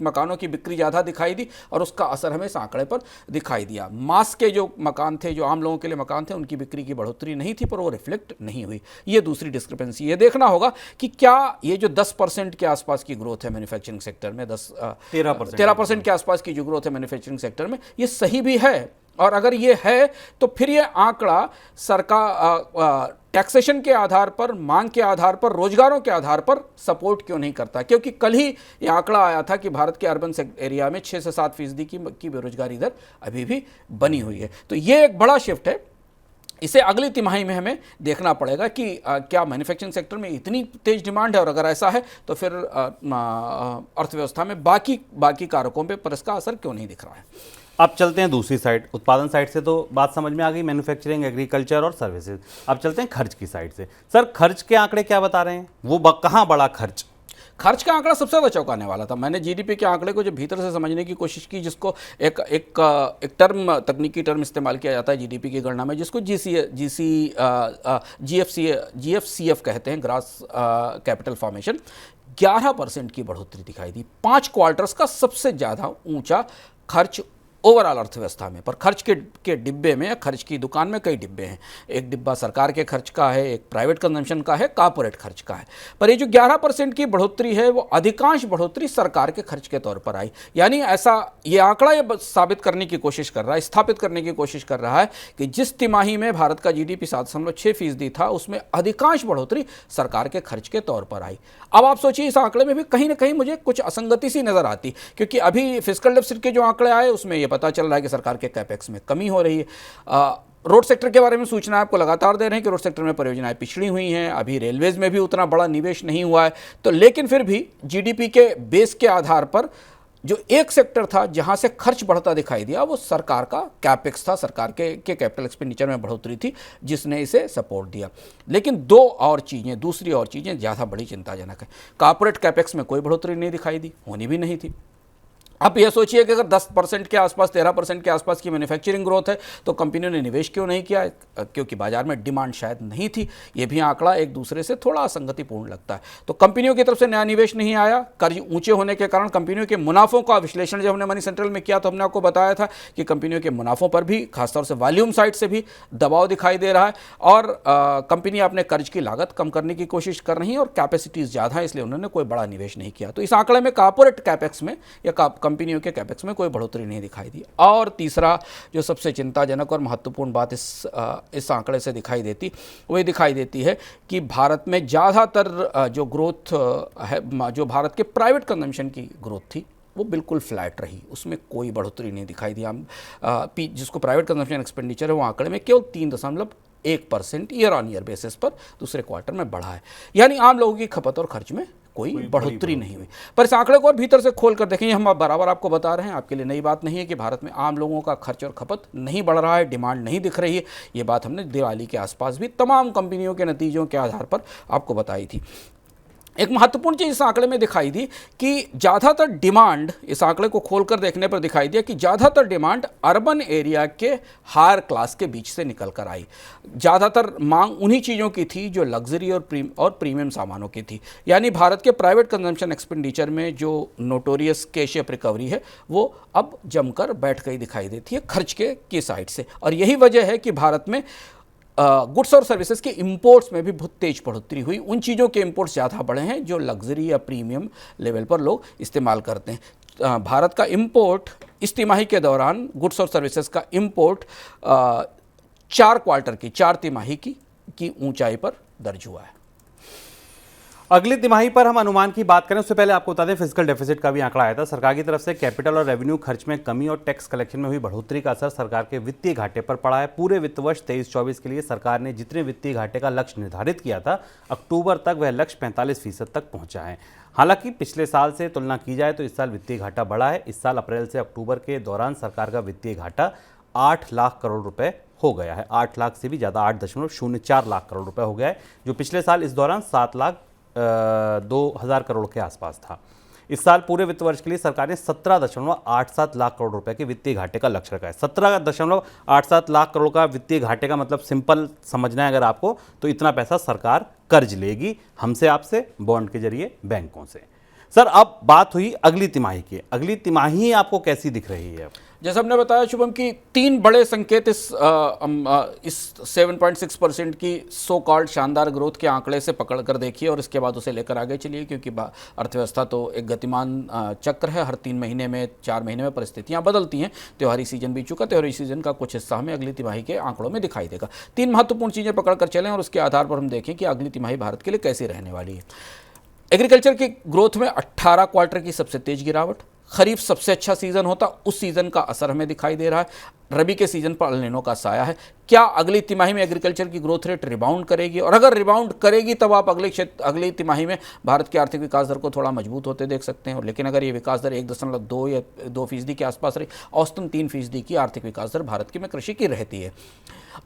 मकानों की बिक्री ज़्यादा दिखाई दी और उसका असर हमें इस आंकड़े पर दिखाई दिया। मास के जो मकान थे, जो आम लोगों के लिए मकान थे, उनकी बिक्री की बढ़ोतरी नहीं थी, पर वो रिफ्लेक्ट नहीं हुई। ये दूसरी डिस्क्रिपेंसी। ये देखना होगा कि क्या ये जो 10% के आसपास की ग्रोथ है मैन्युफैक्चरिंग सेक्टर में, 13% के आसपास की जो ग्रोथ है मैन्युफैक्चरिंग सेक्टर में, ये सही भी है। और अगर ये है तो फिर ये आंकड़ा सरकार टैक्सेशन के आधार पर, मांग के आधार पर, रोजगारों के आधार पर सपोर्ट क्यों नहीं करता? क्योंकि कल ही ये आंकड़ा आया था कि भारत के अर्बन एरिया में 6 से 7% की बेरोजगारी दर अभी भी बनी हुई है। तो ये एक बड़ा शिफ्ट है। इसे अगली तिमाही में हमें देखना पड़ेगा कि क्या मैन्युफैक्चरिंग सेक्टर में इतनी तेज डिमांड है, और अगर ऐसा है तो फिर अर्थव्यवस्था में बाकी कारकों पर इसका असर क्यों नहीं दिख रहा है। अब चलते हैं दूसरी साइड, उत्पादन साइड से तो बात समझ में आ गई, मैन्युफैक्चरिंग, एग्रीकल्चर और सर्विसेज। अब चलते हैं खर्च की साइड से। सर, खर्च के आंकड़े क्या बता रहे हैं? वो कहाँ बड़ा खर्च? खर्च का आंकड़ा सबसे ज़्यादा चौंकाने वाला था। मैंने जीडीपी के आंकड़े को जो भीतर से समझने की कोशिश की, जिसको एक तकनीकी टर्म इस्तेमाल किया जाता है जीडीपी की गणना में, जिसको जीएफसीएफ कहते हैं, ग्रॉस कैपिटल फॉर्मेशन। 11% की बढ़ोतरी दिखाई दी। 5 क्वार्टर्स का सबसे ज़्यादा ऊंचा खर्च ओवरऑल अर्थव्यवस्था में। पर खर्च के डिब्बे में, खर्च की दुकान में कई डिब्बे हैं। एक डिब्बा सरकार के खर्च का है, एक प्राइवेट कंजम्पशन का है, कॉर्पोरेट खर्च का है। पर ये जो 11% की बढ़ोतरी है, वो अधिकांश बढ़ोतरी सरकार के खर्च के तौर पर आई। यानी ऐसा ये आंकड़ा ये साबित करने की कोशिश कर रहा है, स्थापित करने की कोशिश कर रहा है कि जिस तिमाही में भारत का जीडीपी 7.6% था, उसमें अधिकांश बढ़ोतरी सरकार के खर्च के तौर पर आई। अब आप सोचिए, इस आंकड़े में भी कहीं ना कहीं मुझे कुछ असंगति सी नजर आती, क्योंकि अभी फिस्कल डेफिसिट के जो आंकड़े आए उसमें यह पता चल रहा है कि सरकार के कैपेक्स में कमी हो रही है। रोड सेक्टर के बारे में सूचना आपको लगातार दे रहे हैं कि रोड सेक्टर में परियोजनाएं पिछड़ी हुई हैं। अभी रेलवेज में भी उतना बड़ा निवेश नहीं हुआ है। तो लेकिन फिर भी जीडीपी के बेस के आधार पर जो एक सेक्टर था जहां से खर्च बढ़ता दिखाई दिया, वो सरकार का कैपेक्स था। सरकार के कैपिटल एक्सपेंडिचर में बढ़ोतरी थी जिसने इसे सपोर्ट दिया। लेकिन दूसरी और चीज़ें ज़्यादा बड़ी चिंताजनक है। कॉर्पोरेट कैपेक्स में कोई बढ़ोतरी नहीं दिखाई दी, होनी भी नहीं थी। आप ये सोचिए कि अगर 10% के आसपास, 13% के आसपास की मैन्युफैक्चरिंग ग्रोथ है तो कंपनियों ने निवेश क्यों नहीं किया? क्योंकि बाजार में डिमांड शायद नहीं थी। ये भी आंकड़ा एक दूसरे से थोड़ा असंगतिपूर्ण लगता है। तो कंपनियों की तरफ से नया निवेश नहीं आया। कर्ज ऊंचे होने के कारण कंपनियों के मुनाफों का विश्लेषण जब हमने मनी सेंट्रल में किया तो हमने आपको बताया था कि कंपनियों के मुनाफों पर भी, खासतौर से वॉल्यूम साइड से भी दबाव दिखाई दे रहा है। और कंपनियां अपने कर्ज की लागत कम करने की कोशिश कर रही हैं और कैपेसिटीज ज़्यादा है, इसलिए उन्होंने कोई बड़ा निवेश नहीं किया। तो इस आंकड़े में कॉर्पोरेट कैपेक्स में या कंपनियों के कैपेक्स में कोई बढ़ोतरी नहीं दिखाई दी। और तीसरा जो सबसे चिंताजनक और महत्वपूर्ण बात इस आंकड़े से दिखाई देती, वो दिखाई देती है कि भारत में ज़्यादातर जो ग्रोथ है, जो भारत के प्राइवेट कंजम्पशन की ग्रोथ थी, वो बिल्कुल फ्लैट रही। उसमें कोई बढ़ोतरी नहीं दिखाई दी। जिसको प्राइवेट कंजम्पशन एक्सपेंडिचर है, वो आंकड़े में केवल 3.1% ईयर ऑन ईयर बेसिस पर दूसरे क्वार्टर में बढ़ा है। यानी आम लोगों की खपत और खर्च में कोई बढ़ोतरी नहीं हुई। पर इस आंकड़े को और भीतर से खोल कर देखें, हम बराबर आपको बता रहे हैं, आपके लिए नई बात नहीं है कि भारत में आम लोगों का खर्च और खपत नहीं बढ़ रहा है, डिमांड नहीं दिख रही है। ये बात हमने दिवाली के आसपास भी तमाम कंपनियों के नतीजों के आधार पर आपको बताई थी। एक महत्वपूर्ण चीज़ इस आंकड़े में दिखाई दी कि ज़्यादातर डिमांड, इस आंकड़े को खोलकर देखने पर दिखाई दिया कि ज़्यादातर डिमांड अर्बन एरिया के हायर क्लास के बीच से निकल कर आई। ज़्यादातर मांग उन्हीं चीज़ों की थी जो लग्जरी और प्रीमियम सामानों की थी। यानी भारत के प्राइवेट कंजम्पशन एक्सपेंडिचर में जो नोटोरियस के शेप रिकवरी है, वो अब जमकर बैठ गई दिखाई देती है खर्च की साइड से। और यही वजह है कि भारत में गुड्स और सर्विसेज के इंपोर्ट्स में भी बहुत तेज बढ़ोतरी हुई। उन चीज़ों के इंपोर्ट्स ज़्यादा बढ़े हैं जो लग्जरी या प्रीमियम लेवल पर लोग इस्तेमाल करते हैं। भारत का इंपोर्ट इस तिमाही के दौरान, गुड्स और सर्विसेज का इंपोर्ट 4 तिमाही की ऊंचाई पर दर्ज हुआ है। अगली तिमाही पर हम अनुमान की बात करें उससे पहले आपको बता दें फिजिकल डेफिसिट का भी आंकड़ा आया था। सरकार की तरफ से कैपिटल और रेवेन्यू खर्च में कमी और टैक्स कलेक्शन में हुई बढ़ोतरी का असर सरकार के वित्तीय घाटे पर पड़ा है। पूरे वित्त वर्ष 23-24 के लिए सरकार ने जितने वित्तीय घाटे का लक्ष्य निर्धारित किया था, अक्टूबर तक वह लक्ष्य 45% तक पहुंचा है। हालांकि पिछले साल से तुलना की जाए तो इस साल वित्तीय घाटा बढ़ा है। इस साल अप्रैल से अक्टूबर के दौरान सरकार का वित्तीय घाटा 8 लाख करोड़ रुपए हो गया है। 8 लाख से भी ज़्यादा, 8.04 लाख करोड़ रुपए हो गया है, जो पिछले साल इस दौरान 7,02,000 करोड़ के आसपास था। इस साल पूरे वित्त वर्ष के लिए सरकार ने 17.87 लाख करोड़ रुपए के वित्तीय घाटे का लक्ष्य रखा है। 17.87 लाख करोड़ का वित्तीय घाटे का मतलब सिंपल समझना है अगर आपको, तो इतना पैसा सरकार कर्ज लेगी हमसे, आपसे, बॉन्ड के जरिए बैंकों से। सर, अब बात हुई अगली तिमाही की। अगली तिमाही आपको कैसी दिख रही है? जैसे हमने बताया शुभम कि 3 बड़े संकेत इस 7.6% की सो कॉल्ड शानदार ग्रोथ के आंकड़े से पकड़ कर देखिए और इसके बाद उसे लेकर आगे चलिए, क्योंकि अर्थव्यवस्था तो एक गतिमान चक्र है। हर 3 महीने में, 4 महीने में परिस्थितियां बदलती हैं। त्योहारी सीजन बीत चुका, त्योहारी सीजन का कुछ हिस्सा हमें अगली तिमाही के आंकड़ों में दिखाई देगा। 3 महत्वपूर्ण चीज़ें पकड़ कर चलें और उसके आधार पर हम देखें कि अगली तिमाही भारत के लिए कैसी रहने वाली है। एग्रीकल्चर की ग्रोथ में 18 क्वार्टर की सबसे तेज गिरावट। खरीफ सबसे अच्छा सीजन होता, उस सीजन का असर हमें दिखाई दे रहा है। रबी के सीजन पर अल नीनो का साया है। क्या अगली तिमाही में एग्रीकल्चर की ग्रोथ रेट रिबाउंड करेगी? और अगर रिबाउंड करेगी तब आप अगली तिमाही में भारत के आर्थिक विकास दर को थोड़ा मजबूत होते देख सकते हैं। और लेकिन अगर ये विकास दर 1.2 या 2% के आसपास रही, औसतन 3% की आर्थिक विकास दर भारत की में कृषि की रहती है।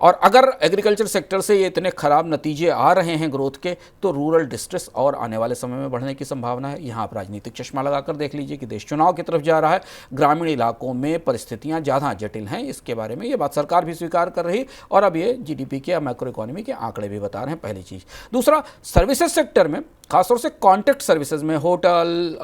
और अगर एग्रीकल्चर सेक्टर से ये इतने खराब नतीजे आ रहे हैं ग्रोथ के, तो रूरल डिस्ट्रेस और आने वाले समय में बढ़ने की संभावना है। यहाँ आप राजनीतिक चश्मा लगाकर देख लीजिए कि देश चुनाव की तरफ जा रहा है। ग्रामीण इलाकों में परिस्थितियाँ ज़्यादा जटिल हैं, इसके बारे में ये बात सरकार भी स्वीकार कर रही, और अब ये जीडीपी के या मैक्रो इकोनॉमी के आंकड़े भी बता रहे हैं, पहली चीज़। दूसरा, सर्विसेज सेक्टर में, खासतौर से कॉन्ट्रैक्ट सर्विसेज में, होटल,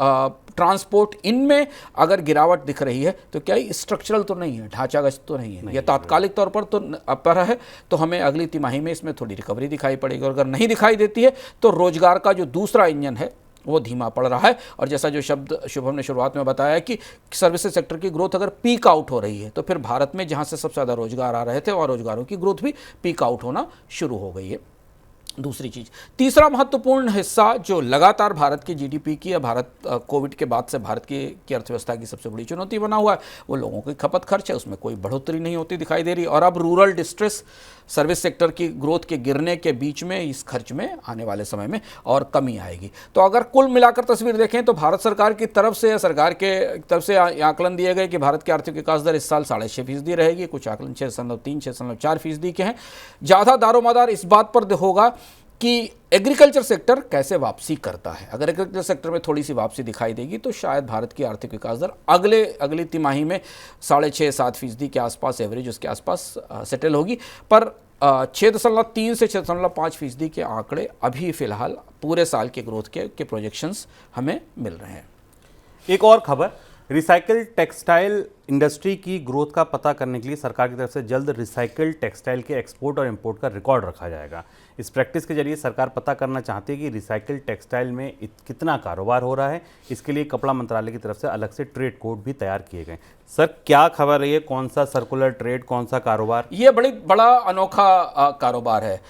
ट्रांसपोर्ट, इनमें अगर गिरावट दिख रही है तो क्या ये स्ट्रक्चरल तो नहीं है, ढांचागत तो नहीं है, यह तात्कालिक तौर पर तो पर है, तो हमें अगली तिमाही में इसमें थोड़ी रिकवरी दिखाई पड़ेगी। और अगर नहीं दिखाई देती है तो रोजगार का जो दूसरा इंजन है वो धीमा पड़ रहा है। और जैसा जो शब्द शुभम ने शुरुआत में बताया कि सर्विसेज सेक्टर की ग्रोथ अगर पीक आउट हो रही है, तो फिर भारत में जहाँ से सबसे ज़्यादा रोजगार आ रहे थे और रोजगारों की ग्रोथ भी पीक आउट होना शुरू हो गई है। दूसरी चीज़, तीसरा महत्वपूर्ण हिस्सा जो लगातार भारत की जीडीपी की या भारत कोविड के बाद से भारत की अर्थव्यवस्था की सबसे बड़ी चुनौती बना हुआ है, वो लोगों की खपत खर्च है। उसमें कोई बढ़ोतरी नहीं होती दिखाई दे रही। और अब रूरल डिस्ट्रेस, सर्विस सेक्टर की ग्रोथ के गिरने के बीच में इस खर्च में आने वाले समय में और कमी आएगी। तो अगर कुल मिलाकर तस्वीर देखें तो भारत सरकार की तरफ से या सरकार के तरफ से आकलन दिए गए कि भारत की आर्थिक विकास दर इस साल 6.5% रहेगी। कुछ आकलन 6.3-6.4% के हैं। ज़्यादा दारोमदार इस बात पर होगा कि एग्रीकल्चर सेक्टर कैसे वापसी करता है। अगर एग्रीकल्चर सेक्टर में थोड़ी सी वापसी दिखाई देगी तो शायद भारत की आर्थिक विकास दर अगली तिमाही में 6.5-7% के आसपास, एवरेज उसके आसपास सेटल होगी। पर 6.3 से 6.5% के आंकड़े अभी फिलहाल पूरे साल के ग्रोथ के प्रोजेक्शंस हमें मिल रहे हैं। एक और खबर, रिसाइकल टेक्सटाइल इंडस्ट्री की ग्रोथ का पता करने के लिए सरकार की तरफ से जल्द रिसाइकल टेक्सटाइल के एक्सपोर्ट और इंपोर्ट का रिकॉर्ड रखा जाएगा। इस प्रैक्टिस के जरिए सरकार पता करना चाहती है कि रिसाइकल टेक्सटाइल में कितना कारोबार हो रहा है। इसके लिए कपड़ा मंत्रालय की तरफ से अलग से ट्रेड कोड भी तैयार किए गए। सर, क्या खबर है ये? कौन सा सर्कुलर ट्रेड, कौन सा कारोबार? ये बड़ा अनोखा कारोबार है।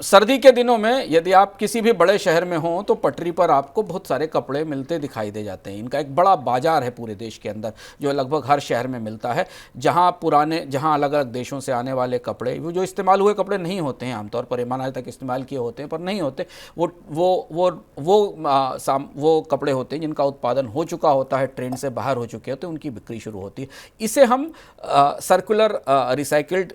सर्दी के दिनों में यदि आप किसी भी बड़े शहर में हों तो पटरी पर आपको बहुत सारे कपड़े मिलते दिखाई दे जाते हैं। इनका एक बड़ा बाजार है पूरे देश के अंदर, जो लगभग हर शहर में मिलता है, जहाँ अलग अलग देशों से आने वाले कपड़े, वो जो इस्तेमाल हुए कपड़े नहीं होते हैं, आमतौर पर ईमान तक इस्तेमाल किए होते हैं पर नहीं होते, वो कपड़े होते हैं जिनका उत्पादन हो चुका होता है, ट्रेंड से बाहर हो चुके होते हैं, उनकी बिक्री शुरू होती है। इसे हम सर्कुलर रिसाइकल्ड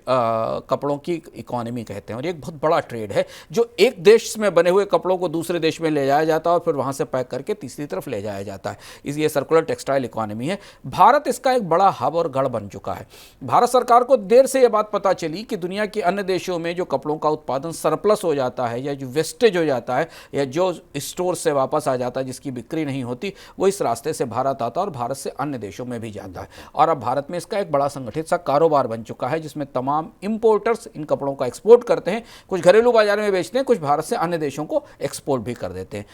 कपड़ों की इकोनॉमी कहते हैं। और ये एक बहुत बड़ा ट्रेड है जो एक देश में बने हुए कपड़ों को दूसरे देश में ले जाया जाता है और फिर वहाँ से पैक करके तीसरी तरफ ले जाया जाता है। ये सर्कुलर टेक्सटाइल इकोनॉमी है। भारत इसका एक बड़ा हब और गढ़ बन चुका है। भारत सरकार को देर से ये बात पता चली कि दुनिया के अन्य देशों में जो कपड़ों का उत्पादन सरप्लस हो जाता है या जो वेस्टेज हो जाता है या जो स्टोर से वापस आ जाता है, जिसकी बिक्री नहीं होती, वो इस रास्ते से भारत आता है और भारत से अन्य देशों में भी जाता है। और अब भारत में इसका एक बड़ा संगठित सा कारोबार बन चुका है जिसमें तमाम इंपोर्टर्स इन कपड़ों का एक्सपोर्ट करते हैं, कुछ घरेलू बाजार में बेचते हैं, कुछ भारत से अन्य देशों को एक्सपोर्ट भी कर देते हैं।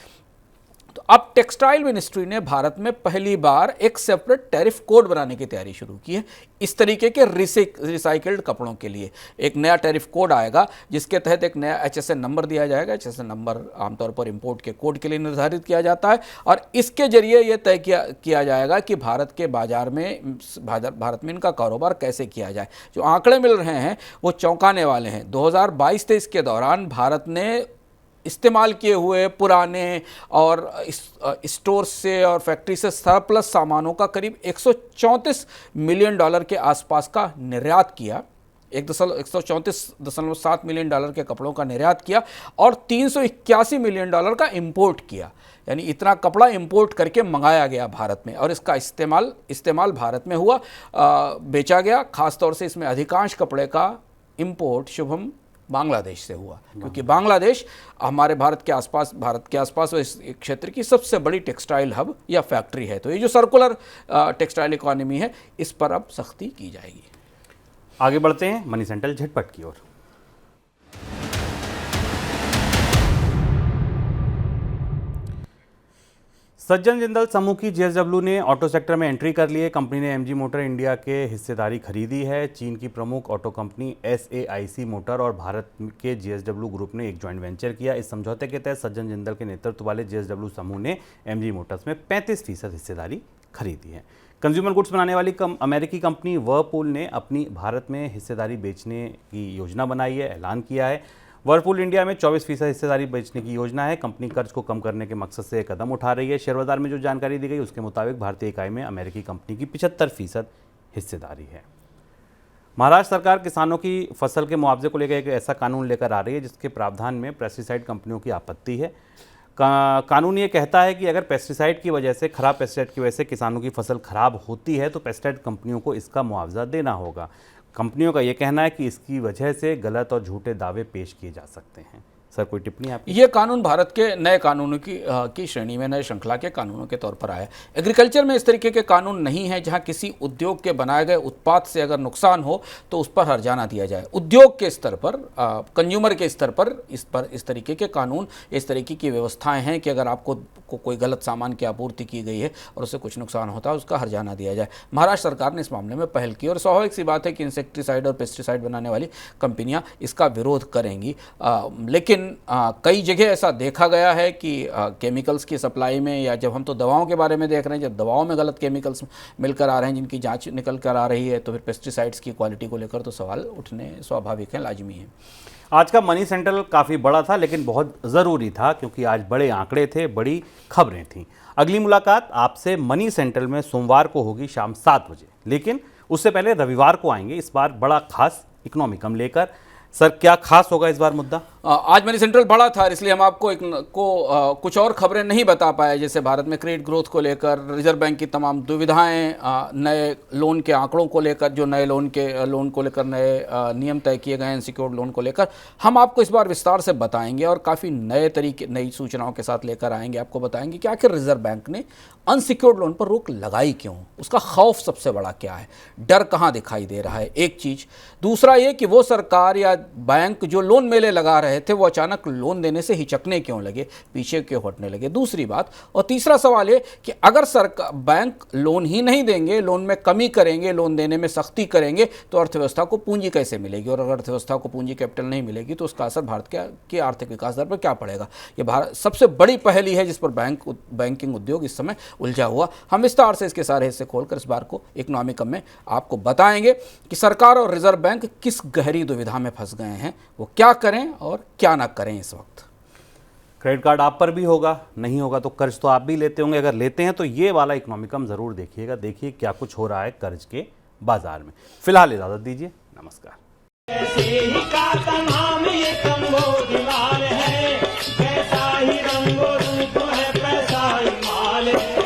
तो अब टेक्सटाइल मिनिस्ट्री ने भारत में पहली बार एक सेपरेट टैरिफ कोड बनाने की तैयारी शुरू की है। इस तरीके के रिसाइकल्ड कपड़ों के लिए एक नया टैरिफ कोड आएगा, जिसके तहत एक नया HSN नंबर दिया जाएगा। HSN नंबर आमतौर पर इंपोर्ट के कोड के लिए निर्धारित किया जाता है और इसके जरिए यह तय किया जाएगा कि भारत के बाजार में इनका कारोबार कैसे किया जाए। जो आंकड़े मिल रहे हैं वो चौंकाने वाले हैं। 2022-23 के दौरान भारत ने इस्तेमाल किए हुए पुराने और स्टोर से और फैक्ट्री से सरप्लस सामानों का करीब $134 मिलियन के आसपास का निर्यात किया। 134.7 मिलियन के कपड़ों का निर्यात किया और $381 मिलियन का इंपोर्ट किया। यानी इतना कपड़ा इंपोर्ट करके मंगाया गया भारत में और इसका इस्तेमाल भारत में हुआ, बेचा गया। खासतौर से इसमें अधिकांश कपड़े का इंपोर्ट शुभम बांग्लादेश से हुआ, क्योंकि बांग्लादेश हमारे भारत के आसपास इस क्षेत्र की सबसे बड़ी टेक्सटाइल हब या फैक्ट्री है। तो ये जो सर्कुलर टेक्सटाइल इकोनॉमी है, इस पर अब सख्ती की जाएगी। आगे बढ़ते हैं मनी सेंट्रल झटपट की ओर। सज्जन जिंदल समूह की JSW ने ऑटो सेक्टर में एंट्री कर ली है। कंपनी ने MG मोटर इंडिया के हिस्सेदारी खरीदी है। चीन की प्रमुख ऑटो कंपनी SAIC मोटर और भारत के JSW ग्रुप ने एक जॉइंट वेंचर किया। इस समझौते के तहत सज्जन जिंदल के नेतृत्व वाले JSW समूह ने MG मोटर्स में 35% हिस्सेदारी खरीदी है। कंज्यूमर गुड्स बनाने वाली अमेरिकी कंपनी वर्लपूल ने अपनी भारत में हिस्सेदारी बेचने की योजना बनाई है, ऐलान किया है। वर्लपूल इंडिया में 24% हिस्सेदारी बेचने की योजना है। कंपनी कर्ज को कम करने के मकसद से एक कदम उठा रही है। शेयर बाजार में जो जानकारी दी गई उसके मुताबिक भारतीय इकाई में अमेरिकी कंपनी की 75% हिस्सेदारी है। महाराष्ट्र सरकार किसानों की फसल के मुआवजे को लेकर एक ऐसा कानून लेकर आ रही है जिसके प्रावधान में पेस्टिसाइड कंपनियों की आपत्ति है। कानून ये कहता है कि अगर पेस्टिसाइड की वजह से खराब पेस्टिसाइड की वजह से किसानों की फसल खराब होती है तो पेस्टिसाइड कंपनियों को इसका मुआवजा देना होगा। कंपनियों का ये कहना है कि इसकी वजह से गलत और झूठे दावे पेश किए जा सकते हैं। सर, कोई टिप्पणी आपकी? ये कानून भारत के नए कानूनों की श्रेणी में, नए श्रृंखला के कानूनों के तौर पर आया है। एग्रीकल्चर में इस तरीके के कानून नहीं है जहां किसी उद्योग के बनाए गए उत्पाद से अगर नुकसान हो तो उस पर हर्जाना दिया जाए। उद्योग के स्तर पर, कंज्यूमर के स्तर पर इस तरीके के कानून, इस तरीके की व्यवस्थाएं हैं कि अगर आपको कोई गलत सामान की आपूर्ति की गई है और उससे कुछ नुकसान होता है, उसका हर्जाना दिया जाए। महाराष्ट्र सरकार ने इस मामले में पहल की और स्वाभाविक सी बात है कि इंसेक्टिसाइड और पेस्टिसाइड बनाने वाली कंपनियां इसका विरोध करेंगी। लेकिन कई जगह ऐसा देखा गया है कि केमिकल्स की सप्लाई में, या जब हम तो दवाओं के बारे में देख रहे हैं, जब दवाओं में गलत केमिकल्स मिलकर आ रहे हैं जिनकी जांच निकल कर आ रही है, तो फिर पेस्टिसाइड्स की क्वालिटी को लेकर तो सवाल उठने स्वाभाविक हैं, लाजमी हैं। आज का मनी सेंट्रल काफ़ी बड़ा था लेकिन बहुत ज़रूरी था, क्योंकि आज बड़े आंकड़े थे, बड़ी खबरें थीं। अगली मुलाकात आपसे मनी सेंट्रल में सोमवार को होगी शाम 7 बजे, लेकिन उससे पहले रविवार को आएंगे, इस बार बड़ा खास इकोनॉमिकम लेकर। सर, क्या खास होगा इस बार मुद्दा? आज मनी सेंट्रल बड़ा था, इसलिए हम आपको कुछ और खबरें नहीं बता पाए, जैसे भारत में क्रेडिट ग्रोथ को लेकर, रिजर्व बैंक की तमाम दुविधाएं, नए लोन के आंकड़ों को लेकर, जो नए लोन को लेकर नए नियम तय किए गए हैं अनसिक्योर्ड लोन को लेकर, हम आपको इस बार विस्तार से बताएंगे और काफ़ी नई सूचनाओं के साथ लेकर आएंगे। आपको बताएंगे कि आखिर रिजर्व बैंक ने अनसिक्योर्ड लोन पर रोक लगाई क्यों, उसका खौफ सबसे बड़ा क्या है, डर कहाँ दिखाई दे रहा है, एक चीज़। दूसरा ये कि वो सरकार या बैंक जो लोन मेले लगा रहे थे वो अचानक लोन देने से हिचकने क्यों लगे, पीछे क्यों हटने लगे, दूसरी बात। और तीसरा सवाल ये कि अगर सरकार, बैंक लोन ही नहीं देंगे, लोन में कमी करेंगे, लोन देने में सख्ती करेंगे, तो अर्थव्यवस्था को पूंजी कैसे मिलेगी, और अगर अर्थव्यवस्था को पूंजी कैपिटल नहीं मिलेगी तो उसका असर भारत के आर्थिक विकास दर पर क्या पड़ेगा। ये भारत सबसे बड़ी पहेली है जिस पर बैंकिंग उद्योग इस समय उलझा हुआ। हम विस्तार से इसके सारे हिस्से खोलकर इस बार को इकोनॉमिकम में आपको बताएंगे कि सरकार और रिजर्व बैंक किस गहरी दुविधा में फंस गए हैं, वो क्या करें और क्या ना करें इस वक्त। क्रेडिट कार्ड आप पर भी होगा, नहीं होगा तो कर्ज तो आप भी लेते होंगे, अगर लेते हैं तो ये वाला इकोनॉमिकम जरूर देखिएगा। देखिए क्या कुछ हो रहा है कर्ज के बाजार में। फिलहाल इजाजत दीजिए, नमस्कार। ऐसे ही का नाम ये कम्बोज लाल है, कैसा ही रंगो रूप है, पैसा ही माल है।